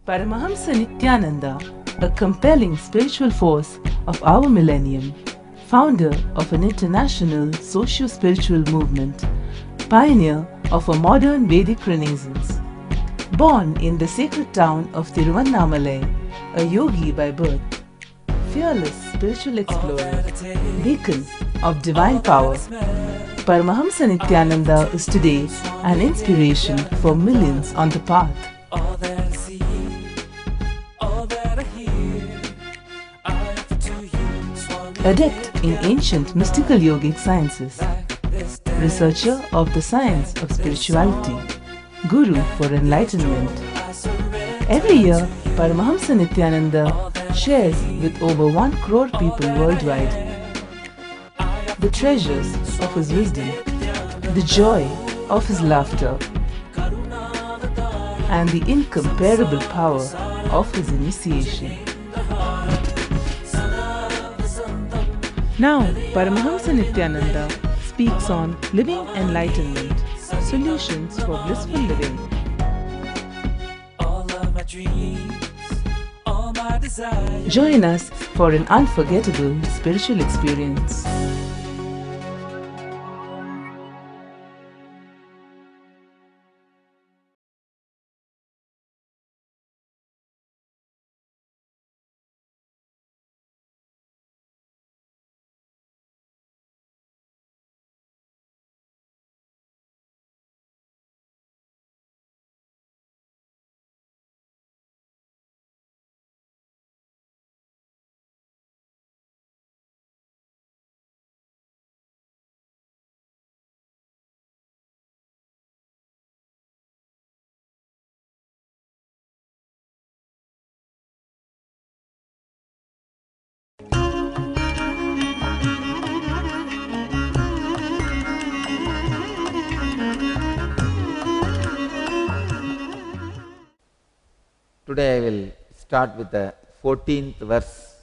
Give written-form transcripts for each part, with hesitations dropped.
Paramahamsa Nityananda, a compelling spiritual force of our millennium, founder of an international socio-spiritual movement, pioneer of a modern Vedic Renaissance. Born in the sacred town of Tiruvannamalai, a yogi by birth, fearless spiritual explorer, beacon of divine power, Paramahamsa Nityananda is today an inspiration for millions on the path. Adept in ancient mystical yogic sciences, researcher of the science of spirituality, guru for enlightenment. Every year, Paramahamsa Nityananda shares with over 1 crore people worldwide the treasures of his wisdom, the joy of his laughter, and the incomparable power of his initiation. Now, Paramahamsa Nityananda speaks on living enlightenment, solutions for blissful living. Join us for an unforgettable spiritual experience. Today I will start with the 14th verse,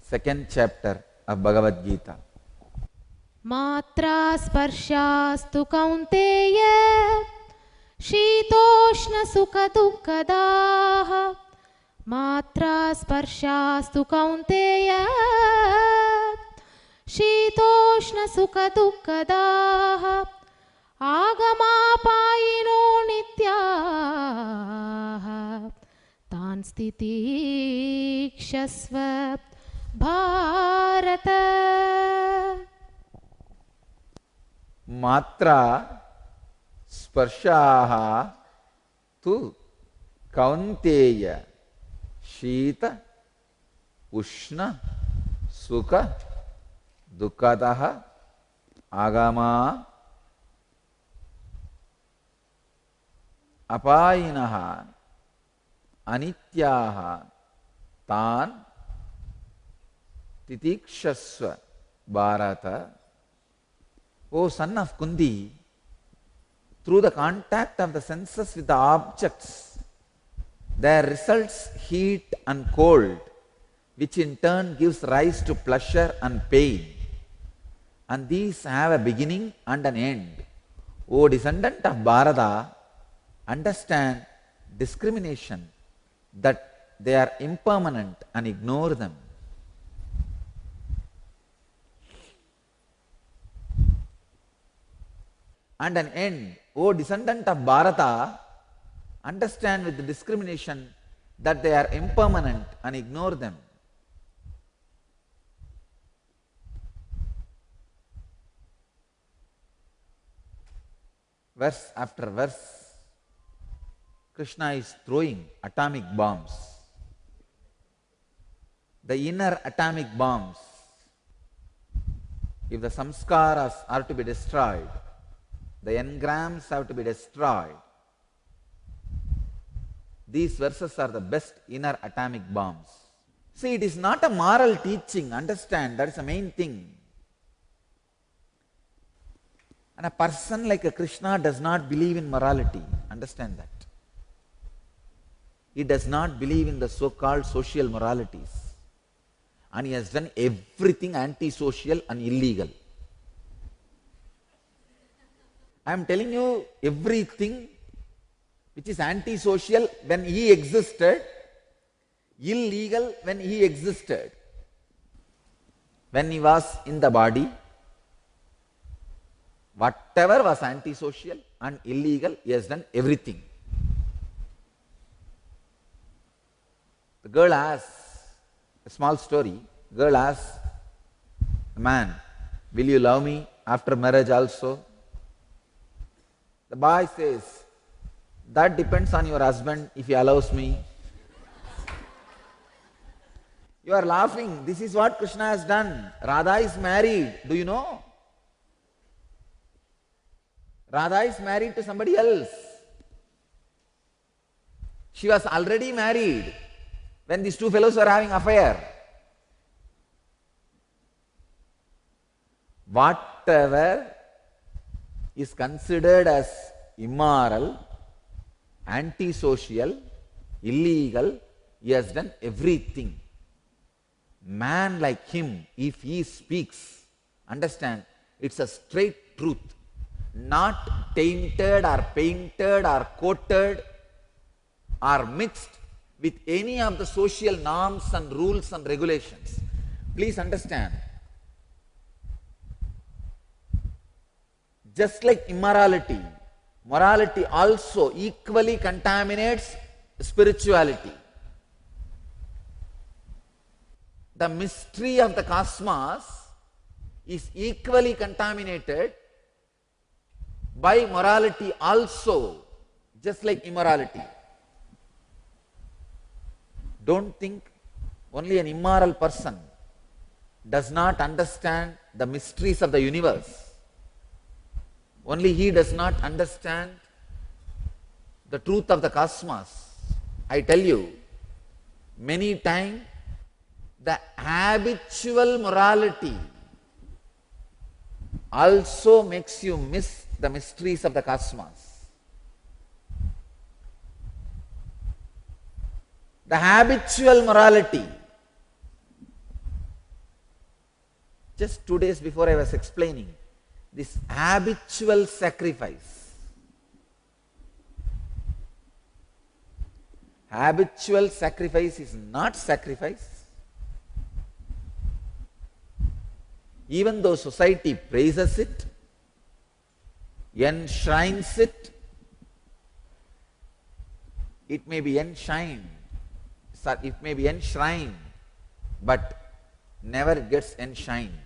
second chapter of Bhagavad Gita. Matra sparshastu kaunteya shitoshna sukha dukkadaha. Matra sparshastu kaunteya shitoshna sukha dukkadaha. Agamapayino nityaha tan stitikshasva Bharata. Matra sparshaha tu kaunteya shita ushna sukha dukkadaha agama apayinaha anityaha tan titikshasva Bharata. O son of Kundi, through the contact of the senses with the objects, there results heat and cold, which in turn gives rise to pleasure and pain. And these have a beginning and an end. O descendant of Bharata, understand discrimination, that they are impermanent, and ignore them. And an end. O descendant of Bharata, understand with the discrimination that they are impermanent and ignore them. Verse after verse, Krishna is throwing atomic bombs. The inner atomic bombs. If the samskaras are to be destroyed, the engrams have to be destroyed. These verses are the best inner atomic bombs. See, it is not a moral teaching, understand, that is the main thing. And a person like a Krishna does not believe in morality, understand that. He does not believe in the so-called social moralities. And he has done everything anti-social and illegal. I am telling you everything which is antisocial when he existed, illegal when he existed. When he was in the body, whatever was antisocial and illegal, he has done everything. The girl asks, a small story, girl asks a man, will you love me after marriage also? The boy says, that depends on your husband if he allows me. You are laughing. This is what Krishna has done. Radha is married. Do you know? Radha is married to somebody else. She was already married when these two fellows were having affair. Whatever is considered as immoral, antisocial, illegal, he has done everything. Man like him, if he speaks, understand, it's a straight truth, not tainted or painted or coated or mixed with any of the social norms and rules and regulations. Please understand, just like immorality, morality also equally contaminates spirituality. The mystery of the cosmos is equally contaminated by morality also, just like immorality. Don't think only an immoral person does not understand the mysteries of the universe. Only he does not understand the truth of the cosmos. I tell you, many times the habitual morality also makes you miss the mysteries of the cosmos. The habitual morality. Just 2 days before I was explaining this habitual sacrifice. Habitual sacrifice is not sacrifice. Even though society praises it, enshrines it, it may be enshrined, but never gets enshrined.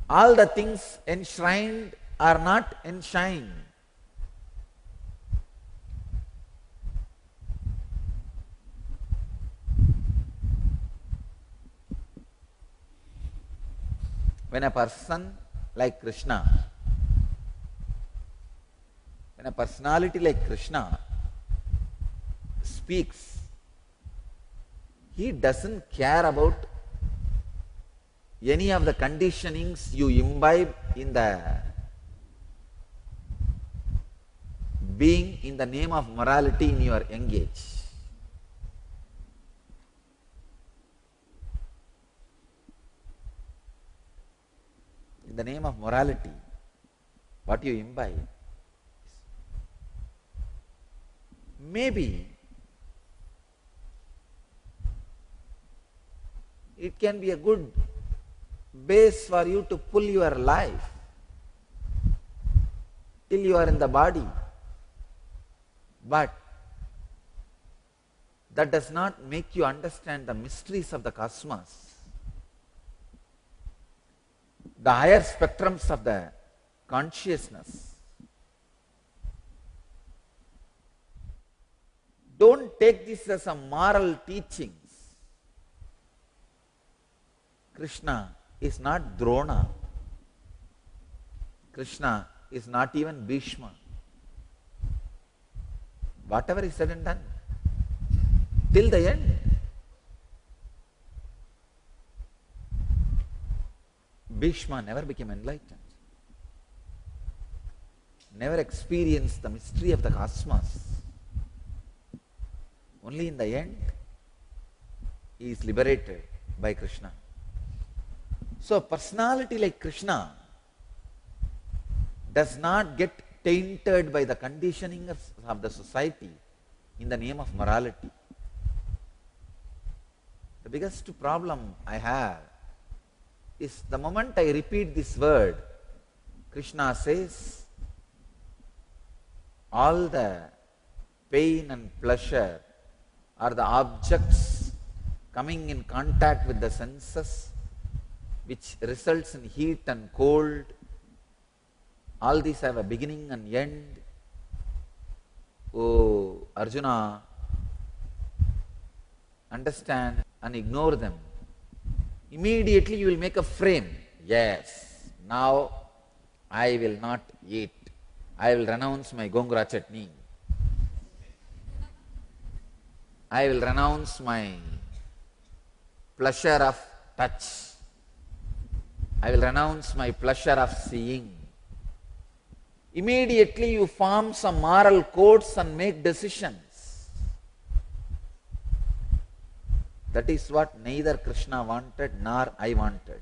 All the things enshrined are not enshrined. When a person like Krishna, when a personality like Krishna speaks, he doesn't care about any of the conditionings you imbibe in the being in the name of morality in your young age. In the name of morality, what you imbibe, maybe it can be a good base for you to pull your life till you are in the body. But that does not make you understand the mysteries of the cosmos, the higher spectrums of the consciousness. Don't take this as a moral teachings. Krishna is not Drona. Krishna is not even Bhishma. Whatever is said and done, till the end. Bhishma never became enlightened, never experienced the mystery of the cosmos. Only in the end, he is liberated by Krishna. So, a personality like Krishna does not get tainted by the conditioning of the society in the name of morality. The biggest problem I have is the moment I repeat this word, Krishna says, all the pain and pleasure are the objects coming in contact with the senses, which results in heat and cold. All these have a beginning and end. Oh, Arjuna, understand and ignore them. Immediately you will make a frame. Yes, now I will not eat. I will renounce my gongura chutney. I will renounce my pleasure of touch. I will renounce my pleasure of seeing. Immediately you form some moral codes and make decisions. That is what neither Krishna wanted nor I wanted.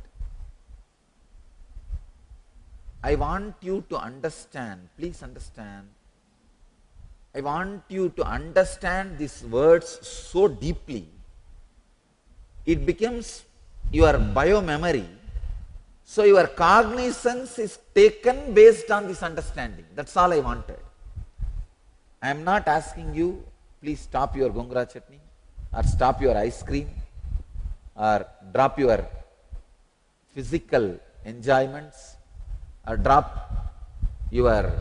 I want you to understand, please understand, I want you to understand these words so deeply. It becomes your biomemory. So your cognizance is taken based on this understanding. That's all I wanted. I am not asking you, please stop your gongura chutney, or stop your ice cream, or drop your physical enjoyments, or drop your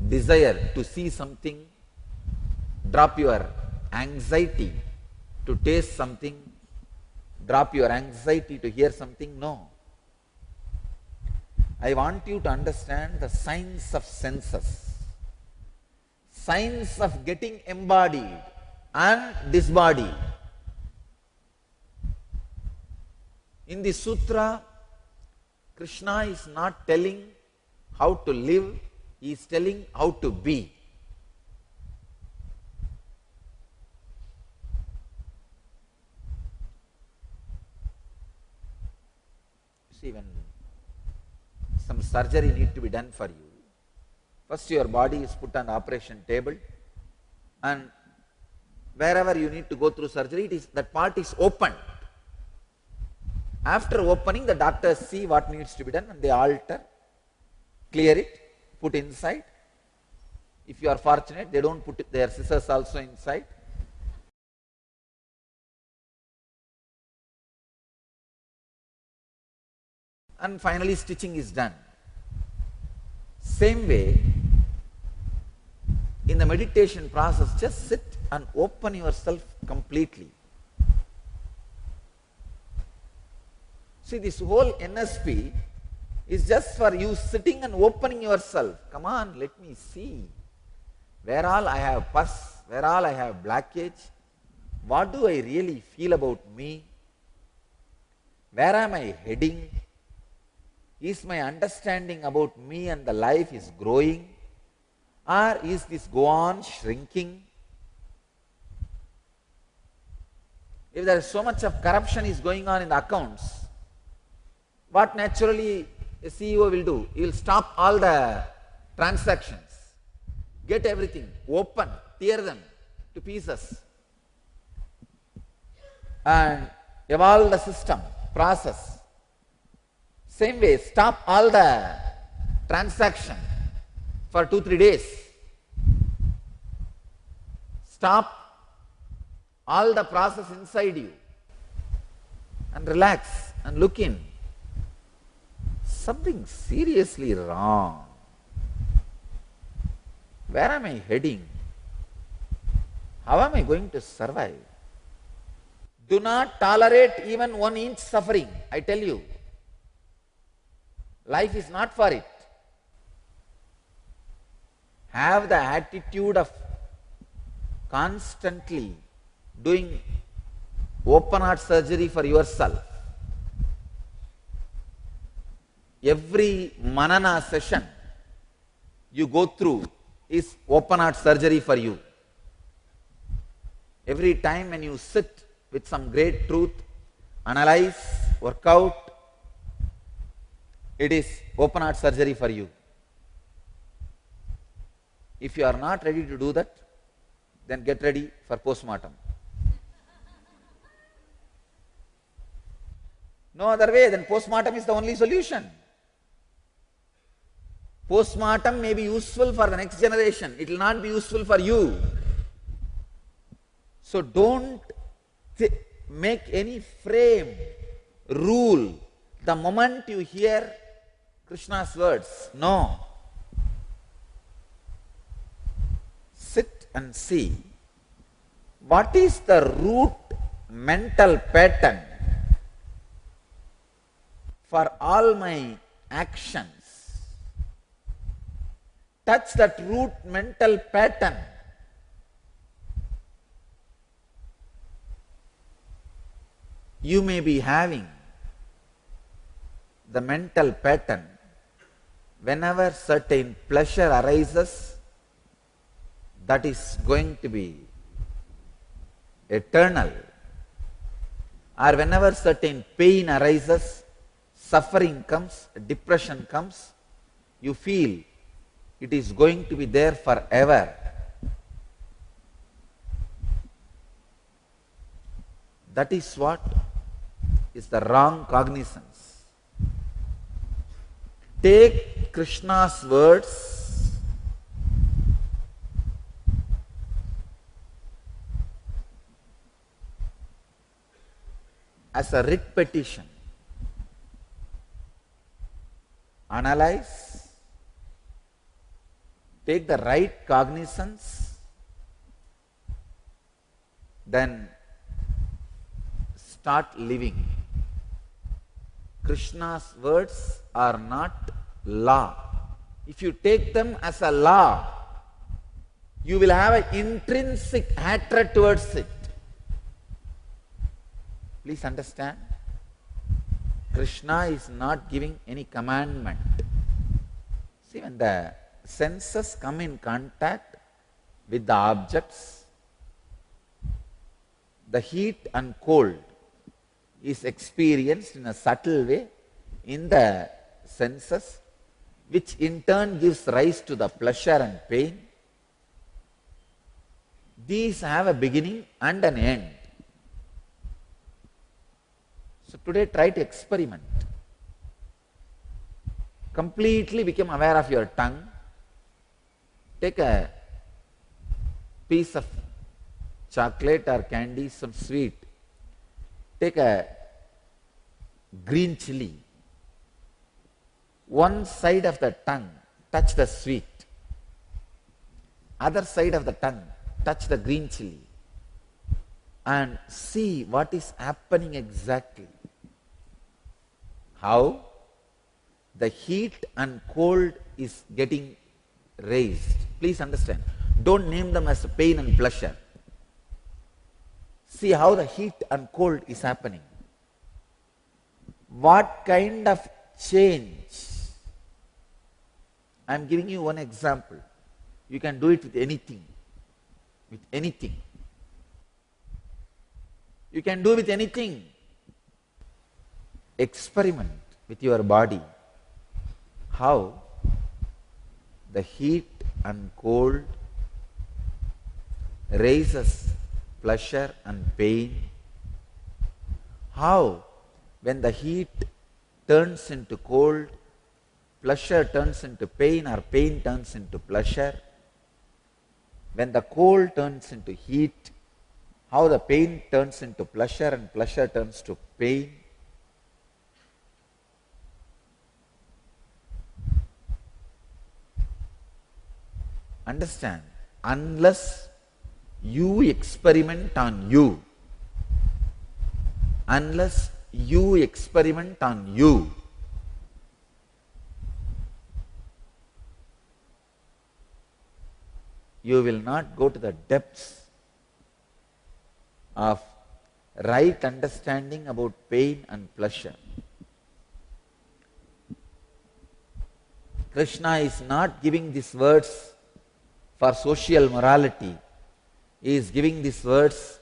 desire to see something, drop your anxiety to taste something, drop your anxiety to hear something. No. I want you to understand the science of senses, science of getting embodied and disbodied. In the sutra, Krishna is not telling how to live, he is telling how to be. See, when some surgery needs to be done for you, first your body is put on the operation table, and wherever you need to go through surgery, that part is opened. After opening, the doctors see what needs to be done and they alter, clear it, put inside. If you are fortunate, they don't put their scissors also inside. And finally stitching is done. Same way, in the meditation process, just sit and open yourself completely. See, this whole NSP is just for you sitting and opening yourself. Come on, let me see. Where all I have pus, where all I have blackage, what do I really feel about me? Where am I heading? Is my understanding about me and the life is growing, or is this go on shrinking? If there is so much of corruption is going on in the accounts, what naturally a CEO will do? He will stop all the transactions, get everything open, tear them to pieces, and evolve the system, process. Same way, stop all the transaction for 2-3 days. Stop all the process inside you and relax and look in. Something seriously wrong. Where am I heading? How am I going to survive? Do not tolerate even 1 inch suffering, I tell you. Life is not for it. Have the attitude of constantly doing open heart surgery for yourself. Every manana session you go through is open heart surgery for you. Every time when you sit with some great truth, analyze, work out, it is open heart surgery for you. If you are not ready to do that, then get ready for postmortem. No other way, then postmortem is the only solution. Postmortem may be useful for the next generation, it will not be useful for you. So don't make any frame, rule, the moment you hear Krishna's words. No. Sit and see what is the root mental pattern for all my actions. Touch that root mental pattern. You may be having the mental pattern whenever certain pleasure arises, that is going to be eternal, or whenever certain pain arises, suffering comes, depression comes, you feel it is going to be there forever. That is what is the wrong cognizance. Take Krishna's words as a writ petition. Analyze, take the right cognizance, then start living. Krishna's words are not law. If you take them as a law, you will have an intrinsic hatred towards it. Please understand, Krishna is not giving any commandment. See, when the senses come in contact with the objects, the heat and cold is experienced in a subtle way in the senses, which in turn gives rise to the pleasure and pain. These have a beginning and an end. So today try to experiment. Completely become aware of your tongue. Take a piece of chocolate or candy, some sweet. Take a green chili. One side of the tongue, touch the sweet. Other side of the tongue, touch the green chili. And see what is happening exactly. How the heat and cold is getting raised. Please understand. Don't name them as pain and pleasure. See how the heat and cold is happening. What kind of change? I am giving you one example. You can do it with anything. With anything. You can do with anything. Experiment with your body. How the heat and cold raises pleasure and pain. How when the heat turns into cold, pleasure turns into pain or pain turns into pleasure. When the cold turns into heat, how the pain turns into pleasure and pleasure turns to pain. Understand, unless you experiment on you, unless you experiment on you, you will not go to the depths of right understanding about pain and pleasure. Krishna is not giving these words for social morality. He is giving these words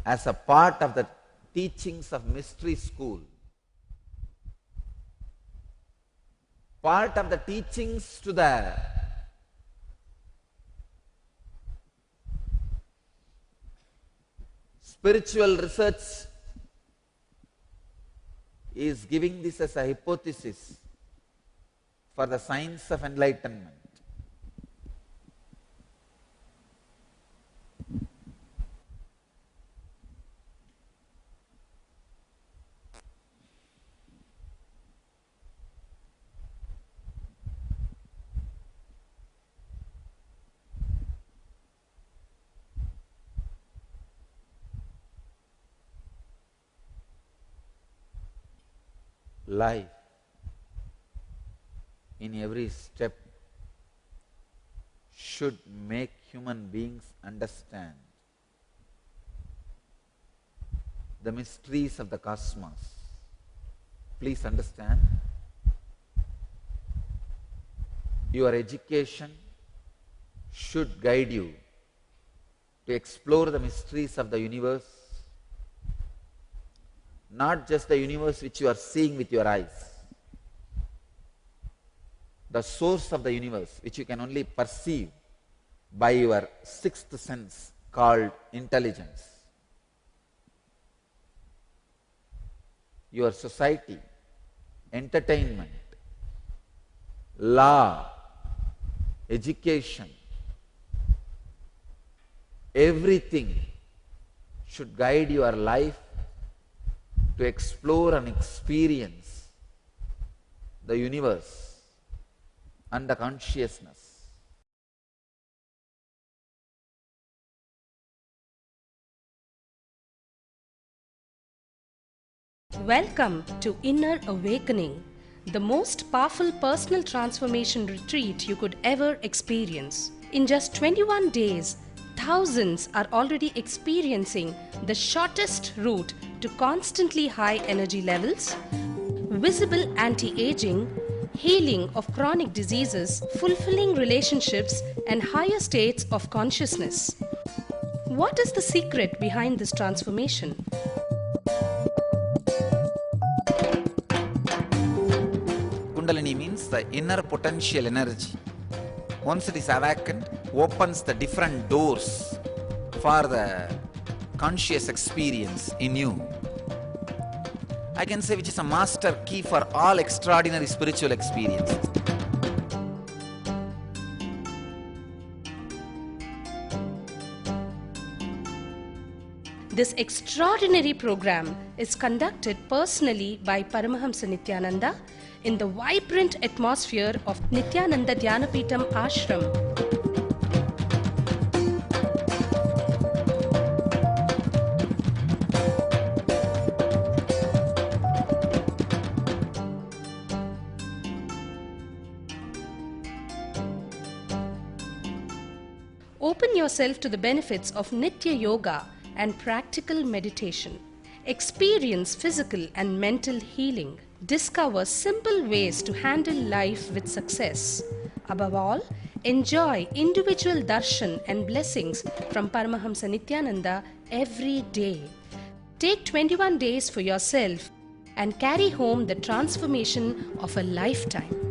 as a part of the teachings of mystery school. part of the teachings to the spiritual research is giving this as a hypothesis for the science of enlightenment. Life in every step should make human beings understand the mysteries of the cosmos. Please understand, your education should guide you to explore the mysteries of the universe, not just the universe which you are seeing with your eyes, the source of the universe which you can only perceive by your sixth sense called intelligence. Your society, entertainment, law, education, everything should guide your life to explore and experience the universe and the consciousness. Welcome to Inner Awakening, the most powerful personal transformation retreat you could ever experience. In just 21 days, thousands are already experiencing the shortest route to constantly high energy levels, visible anti-aging, healing of chronic diseases, fulfilling relationships, and higher states of consciousness. What is the secret behind this transformation? Kundalini means the inner potential energy. Once it is awakened, opens the different doors for the conscious experience in you. I can say which is a master key for all extraordinary spiritual experiences. This extraordinary program is conducted personally by Paramahamsa Nityananda in the vibrant atmosphere of Nityananda Dhyanapitham Ashram. Open yourself to the benefits of Nitya Yoga and practical meditation. Experience physical and mental healing. Discover simple ways to handle life with success. Above all, enjoy individual darshan and blessings from Paramahamsa Nityananda every day. Take 21 days for yourself and carry home the transformation of a lifetime.